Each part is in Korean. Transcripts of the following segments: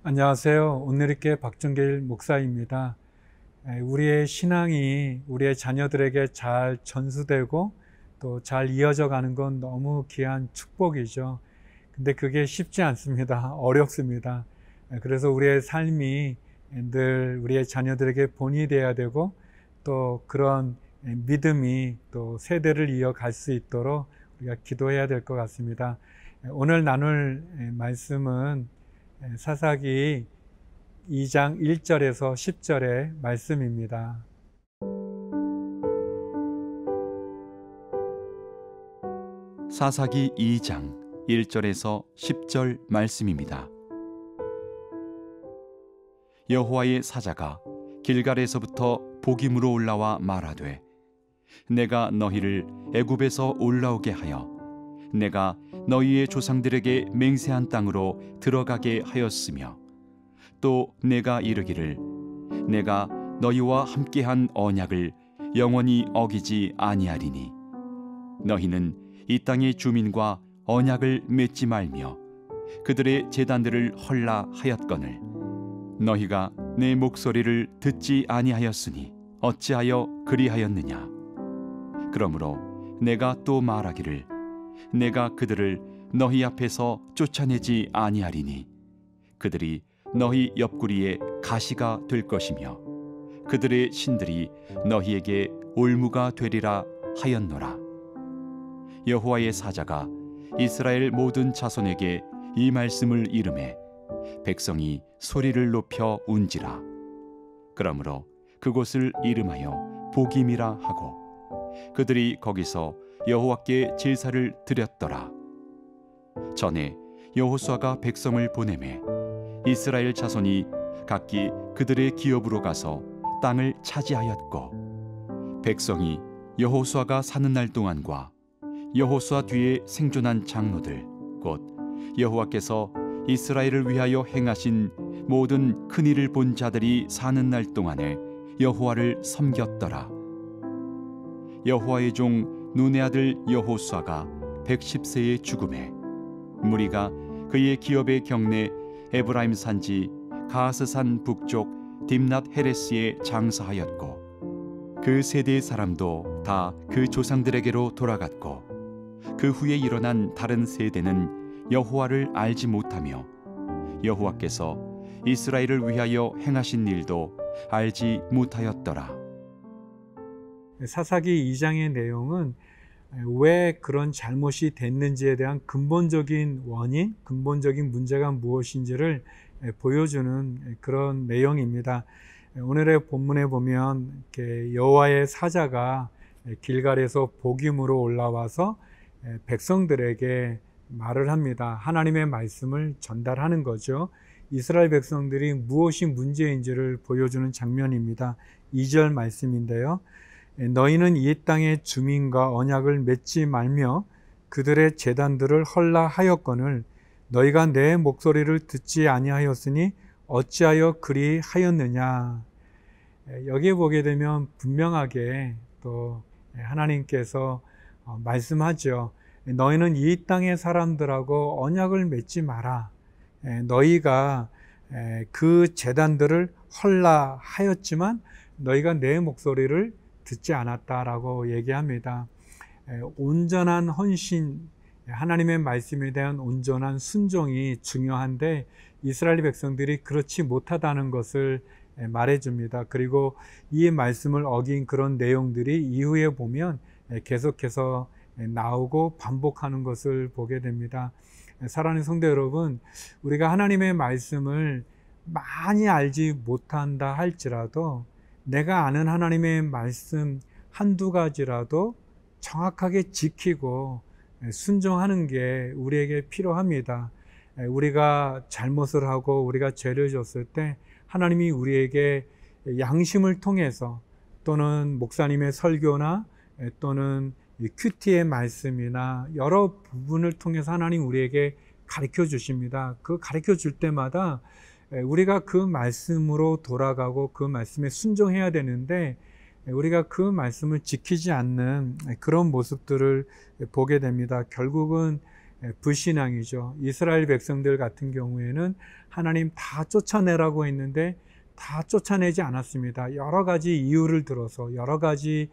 안녕하세요. 오늘있게 박준길 목사입니다. 우리의 신앙이 우리의 자녀들에게 잘 전수되고 또 잘 이어져 가는 건 너무 귀한 축복이죠. 근데 그게 쉽지 않습니다. 어렵습니다. 그래서 우리의 삶이 늘 우리의 자녀들에게 본이 되어야 되고 또 그런 믿음이 또 세대를 이어갈 수 있도록 우리가 기도해야 될 것 같습니다. 오늘 나눌 말씀은 사사기 2장 1절에서 10절의 말씀입니다. 사사기 2장 1절에서 10절 말씀입니다. 여호와의 사자가 길갈에서부터 복임으로 올라와 말하되, 내가 너희를 애굽에서 올라오게 하여 내가 너희의 조상들에게 맹세한 땅으로 들어가게 하였으며, 또 내가 이르기를 내가 너희와 함께한 언약을 영원히 어기지 아니하리니 너희는 이 땅의 주민과 언약을 맺지 말며 그들의 제단들을 헐라 하였거늘 너희가 내 목소리를 듣지 아니하였으니 어찌하여 그리하였느냐. 그러므로 내가 또 말하기를 내가 그들을 너희 앞에서 쫓아내지 아니하리니 그들이 너희 옆구리에 가시가 될 것이며 그들의 신들이 너희에게 올무가 되리라 하였노라. 여호와의 사자가 이스라엘 모든 자손에게 이 말씀을 이르매 백성이 소리를 높여 운지라. 그러므로 그곳을 이름하여 복임이라 하고 그들이 거기서 여호와께 제사를 드렸더라. 전에 여호수아가 백성을 보내매 이스라엘 자손이 각기 그들의 기업으로 가서 땅을 차지하였고, 백성이 여호수아가 사는 날 동안과 여호수아 뒤에 생존한 장로들 곧 여호와께서 이스라엘을 위하여 행하신 모든 큰 일을 본 자들이 사는 날 동안에 여호와를 섬겼더라. 여호와의 종 눈의 아들 여호수아가 110세에 죽음에 무리가 그의 기업의 경내 에브라임 산지 가스산 북쪽 딥낫 헤레스에 장사하였고, 그 세대의 사람도 다 그 조상들에게로 돌아갔고, 그 후에 일어난 다른 세대는 여호와를 알지 못하며 여호와께서 이스라엘을 위하여 행하신 일도 알지 못하였더라. 사사기 2장의 내용은 왜 그런 잘못이 됐는지에 대한 근본적인 원인, 근본적인 문제가 무엇인지를 보여주는 그런 내용입니다. 오늘의 본문에 보면 여호와의 사자가 길갈에서 복임으로 올라와서 백성들에게 말을 합니다. 하나님의 말씀을 전달하는 거죠. 이스라엘 백성들이 무엇이 문제인지를 보여주는 장면입니다. 2절 말씀인데요. 너희는 이 땅의 주민과 언약을 맺지 말며 그들의 제단들을 헐라 하였거늘 너희가 내 목소리를 듣지 아니하였으니 어찌하여 그리 하였느냐. 여기에 보게 되면 분명하게 또 하나님께서 말씀하죠. 너희는 이 땅의 사람들하고 언약을 맺지 마라. 너희가 그 제단들을 헐라 하였지만 너희가 내 목소리를 듣지 않았다라고 얘기합니다. 온전한 헌신, 하나님의 말씀에 대한 온전한 순종이 중요한데 이스라엘 백성들이 그렇지 못하다는 것을 말해줍니다. 그리고 이 말씀을 어긴 그런 내용들이 이후에 보면 계속해서 나오고 반복하는 것을 보게 됩니다. 사랑하는 성도 여러분, 우리가 하나님의 말씀을 많이 알지 못한다 할지라도 내가 아는 하나님의 말씀 한두 가지라도 정확하게 지키고 순종하는 게 우리에게 필요합니다. 우리가 잘못을 하고 우리가 죄를 졌을 때 하나님이 우리에게 양심을 통해서 또는 목사님의 설교나 또는 큐티의 말씀이나 여러 부분을 통해서 하나님 우리에게 가르쳐 주십니다. 그 가르쳐 줄 때마다 우리가 그 말씀으로 돌아가고 그 말씀에 순종해야 되는데 우리가 그 말씀을 지키지 않는 그런 모습들을 보게 됩니다. 결국은 불신앙이죠. 이스라엘 백성들 같은 경우에는 하나님 다 쫓아내라고 했는데 다 쫓아내지 않았습니다. 여러 가지 이유를 들어서 여러 가지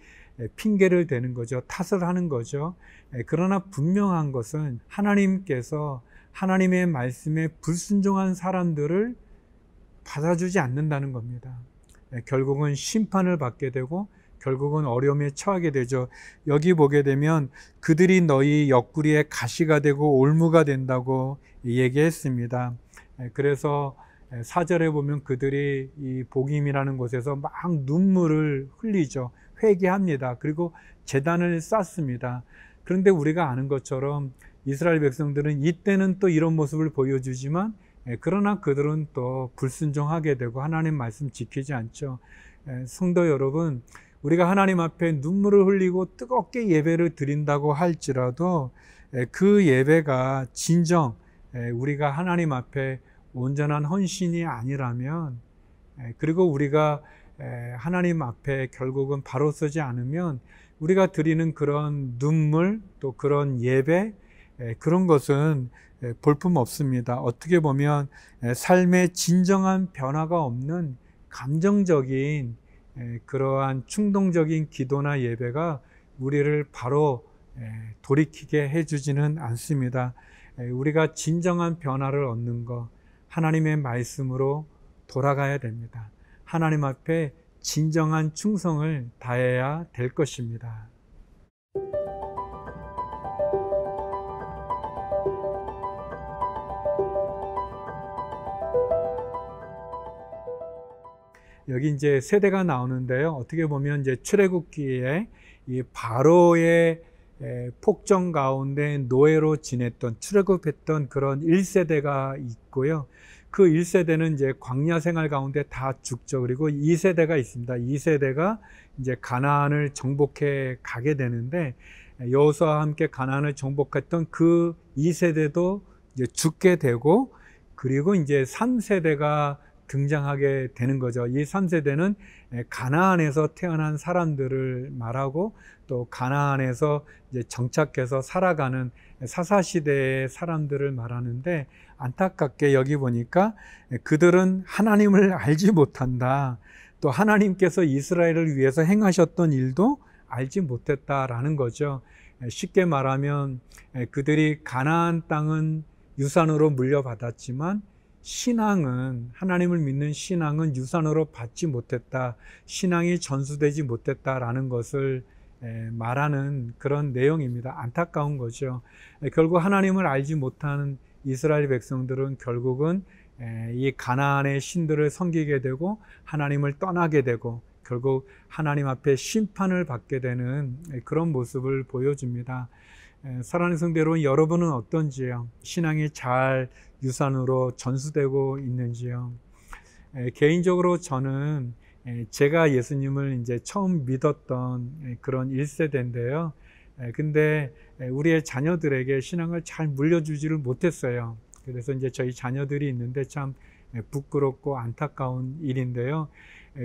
핑계를 대는 거죠. 탓을 하는 거죠. 그러나 분명한 것은 하나님께서 하나님의 말씀에 불순종한 사람들을 받아주지 않는다는 겁니다. 결국은 심판을 받게 되고 결국은 어려움에 처하게 되죠. 여기 보게 되면 그들이 너희 옆구리에 가시가 되고 올무가 된다고 얘기했습니다. 그래서 4절에 보면 그들이 이 복임이라는 곳에서 막 눈물을 흘리죠. 회개합니다. 그리고 제단을 쌓습니다. 그런데 우리가 아는 것처럼 이스라엘 백성들은 이때는 또 이런 모습을 보여주지만 그러나 그들은 또 불순종하게 되고 하나님 말씀 지키지 않죠. 성도 여러분, 우리가 하나님 앞에 눈물을 흘리고 뜨겁게 예배를 드린다고 할지라도 그 예배가 진정 우리가 하나님 앞에 온전한 헌신이 아니라면, 그리고 우리가 하나님 앞에 결국은 바로 서지 않으면 우리가 드리는 그런 눈물 또 그런 예배, 그런 것은 볼품 없습니다. 어떻게 보면 삶의 진정한 변화가 없는 감정적인 그러한 충동적인 기도나 예배가 우리를 바로 돌이키게 해주지는 않습니다. 우리가 진정한 변화를 얻는 것, 하나님의 말씀으로 돌아가야 됩니다. 하나님 앞에 진정한 충성을 다해야 될 것입니다. 여기 이제 세대가 나오는데요. 어떻게 보면 이제 출애굽기에 이 바로의 폭정 가운데 노예로 지냈던, 출애굽했던 그런 1세대가 있고요. 그 1세대는 이제 광야 생활 가운데 다 죽죠. 그리고 2세대가 있습니다. 2세대가 이제 가나안을 정복해 가게 되는데, 여호수아와 함께 가나안을 정복했던 그 2세대도 이제 죽게 되고, 그리고 이제 3세대가 등장하게 되는 거죠. 이 3세대는 가나안에서 태어난 사람들을 말하고 또 가나안에서 이제 정착해서 살아가는 사사시대의 사람들을 말하는데, 안타깝게 여기 보니까 그들은 하나님을 알지 못한다. 또 하나님께서 이스라엘을 위해서 행하셨던 일도 알지 못했다라는 거죠. 쉽게 말하면 그들이 가나안 땅은 유산으로 물려받았지만 신앙은, 하나님을 믿는 신앙은 유산으로 받지 못했다, 신앙이 전수되지 못했다라는 것을 말하는 그런 내용입니다. 안타까운 거죠. 결국 하나님을 알지 못하는 이스라엘 백성들은 결국은 이 가나안의 신들을 섬기게 되고 하나님을 떠나게 되고 결국 하나님 앞에 심판을 받게 되는 그런 모습을 보여줍니다. 사랑하는 성도 여러분, 여러분은 어떤지요? 신앙이 잘 유산으로 전수되고 있는지요? 개인적으로 저는 제가 예수님을 이제 처음 믿었던 그런 1세대인데요. 근데 우리의 자녀들에게 신앙을 잘 물려주지를 못했어요. 그래서 이제 저희 자녀들이 있는데 참 부끄럽고 안타까운 일인데요.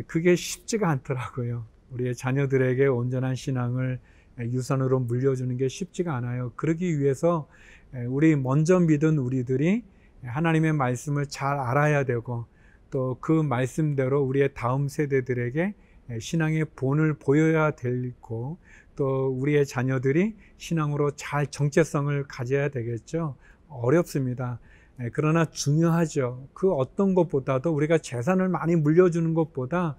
그게 쉽지가 않더라고요. 우리의 자녀들에게 온전한 신앙을 유산으로 물려주는 게 쉽지가 않아요. 그러기 위해서 우리 먼저 믿은 우리들이 하나님의 말씀을 잘 알아야 되고 또 그 말씀대로 우리의 다음 세대들에게 신앙의 본을 보여야 되고 또 우리의 자녀들이 신앙으로 잘 정체성을 가져야 되겠죠. 어렵습니다. 그러나 중요하죠. 그 어떤 것보다도 우리가 재산을 많이 물려주는 것보다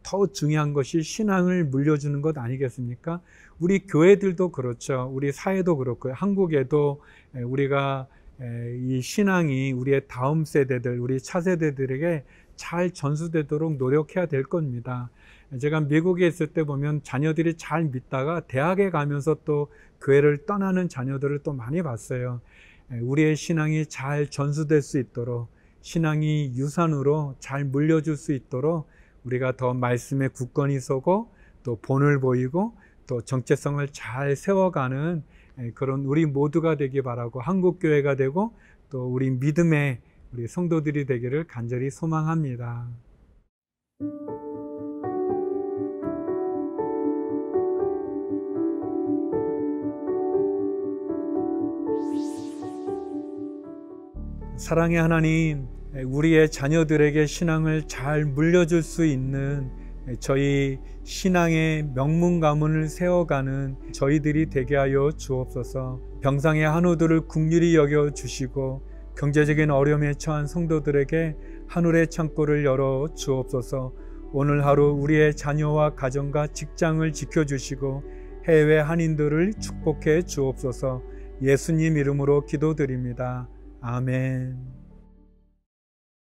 더 중요한 것이 신앙을 물려주는 것 아니겠습니까? 우리 교회들도 그렇죠. 우리 사회도 그렇고요. 한국에도 우리가 이 신앙이 우리의 다음 세대들, 우리 차세대들에게 잘 전수되도록 노력해야 될 겁니다. 제가 미국에 있을 때 보면 자녀들이 잘 믿다가 대학에 가면서 또 교회를 떠나는 자녀들을 또 많이 봤어요. 우리의 신앙이 잘 전수될 수 있도록, 신앙이 유산으로 잘 물려줄 수 있도록 우리가 더 말씀에 굳건히 서고 또 본을 보이고 또 정체성을 잘 세워가는 그런 우리 모두가 되기 바라고, 한국교회가 되고 또 우리 믿음의 우리 성도들이 되기를 간절히 소망합니다. 사랑의 하나님, 우리의 자녀들에게 신앙을 잘 물려줄 수 있는 저희 신앙의 명문 가문을 세워가는 저희들이 되게 하여 주옵소서. 병상의 한우들을 긍휼히 여겨 주시고 경제적인 어려움에 처한 성도들에게 하늘의 창고를 열어 주옵소서. 오늘 하루 우리의 자녀와 가정과 직장을 지켜주시고 해외 한인들을 축복해 주옵소서. 예수님 이름으로 기도드립니다. 아멘.